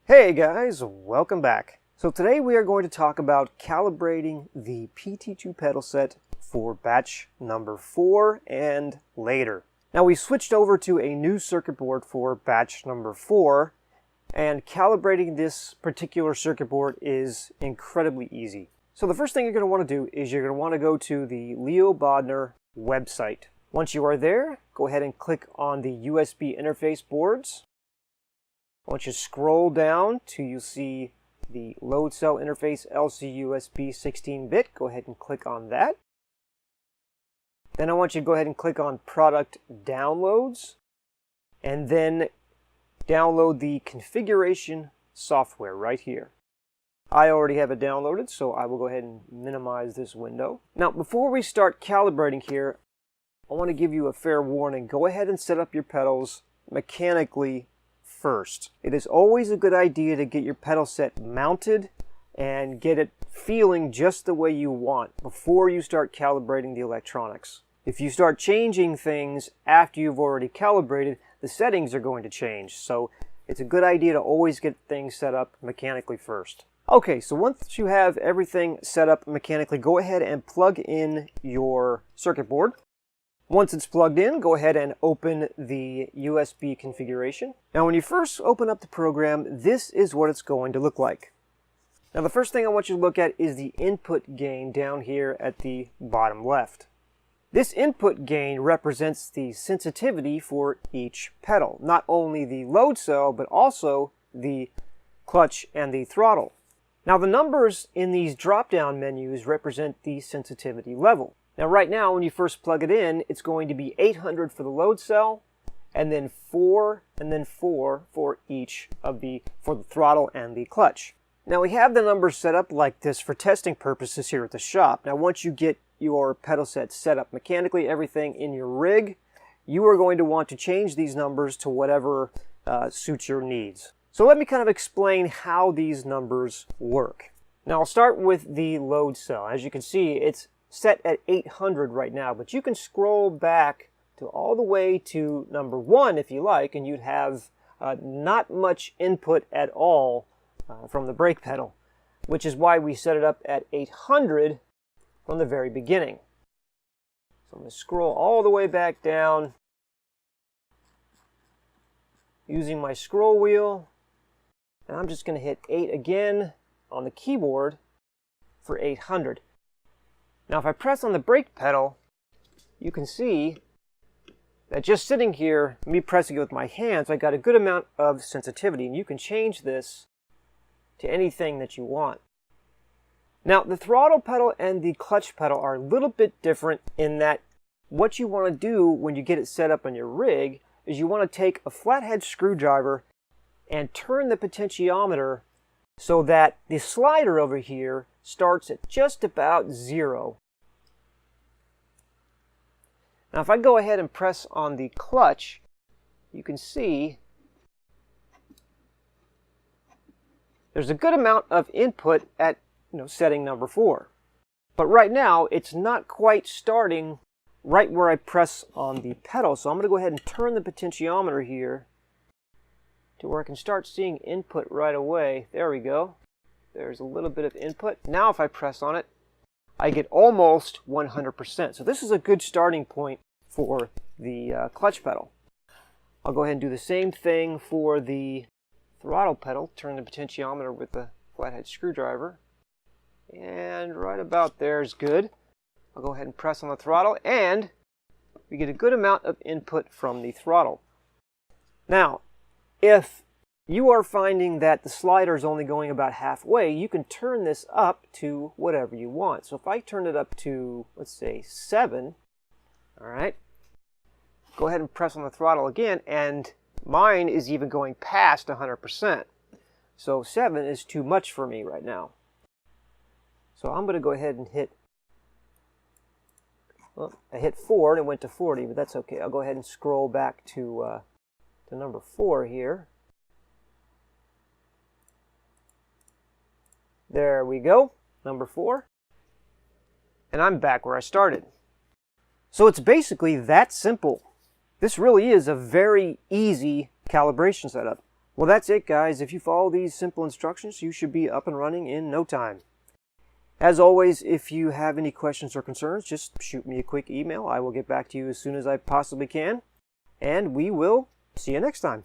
Hey guys, welcome back. So today we are going to talk about calibrating the PT2 pedal set for batch number 4 and later. Now we switched over to a new circuit board for batch number 4, and calibrating this particular circuit board is incredibly easy. So the first thing you're going to want to do is you're going to want to go to the Leo Bodner website. Once you are there, go ahead and click on the USB interface boards. Once you scroll down till you see the load cell interface LC USB 16-bit, go ahead and click on that. Then I want you to go ahead and click on product downloads and then download the configuration software right here. I already have it downloaded, so I will go ahead and minimize this window. Now before we start calibrating here, I want to give you a fair warning. Go ahead and set up your pedals mechanically first. It is always a good idea to get your pedal set mounted and get it feeling just the way you want before you start calibrating the electronics. If you start changing things after you've already calibrated, the settings are going to change. So it's a good idea to always get things set up mechanically first. Okay, so once you have everything set up mechanically, go ahead and plug in your circuit board. Once it's plugged in, go ahead and open the USB configuration. Now when you first open up the program, this is what it's going to look like. Now the first thing I want you to look at is the input gain down here at the bottom left. This input gain represents the sensitivity for each pedal, not only the load cell, but also the clutch and the throttle. Now the numbers in these drop-down menus represent the sensitivity level. Now right now when you first plug it in, it's going to be 800 for the load cell, and then 4 for each of for the throttle and the clutch. Now we have the numbers set up like this for testing purposes here at the shop. Now once you get your pedal set set up mechanically, everything in your rig, you are going to want to change these numbers to whatever suits your needs. So let me kind of explain how these numbers work. Now I'll start with the load cell. As you can see, it's set at 800 right now, but you can scroll back to all the way to number 1 if you like, and you'd have not much input at all from the brake pedal, which is why we set it up at 800 from the very beginning. So I'm going to scroll all the way back down using my scroll wheel, and I'm just going to hit 8 again on the keyboard for 800. Now if I press on the brake pedal, you can see that just sitting here, me pressing it with my hands, I got a good amount of sensitivity, and you can change this to anything that you want. Now the throttle pedal and the clutch pedal are a little bit different in that what you want to do when you get it set up on your rig is you want to take a flathead screwdriver and turn the potentiometer so that the slider over here starts at just about 0. Now if I go ahead and press on the clutch, you can see there's a good amount of input at setting number 4. But right now it's not quite starting right where I press on the pedal. So I'm going to go ahead and turn the potentiometer here to where I can start seeing input right away. There we go. There's a little bit of input. Now if I press on it, I get almost 100%. So this is a good starting point for the clutch pedal. I'll go ahead and do the same thing for the throttle pedal. Turn the potentiometer with the flathead screwdriver. And right about there is good. I'll go ahead and press on the throttle, and we get a good amount of input from the throttle. Now, if you are finding that the slider is only going about halfway, you can turn this up to whatever you want. So if I turn it up to, let's say, 7, all right, go ahead and press on the throttle again, and mine is even going past 100%. So 7 is too much for me right now. So I'm going to go ahead and hit, well, I hit 4 and it went to 40, but that's okay. I'll go ahead and scroll back to number 4 here. There we go, number 4. And I'm back where I started. So it's basically that simple. This really is a very easy calibration setup. Well, that's it, guys. If you follow these simple instructions, you should be up and running in no time. As always, if you have any questions or concerns, just shoot me a quick email. I will get back to you as soon as I possibly can. And we will see you next time.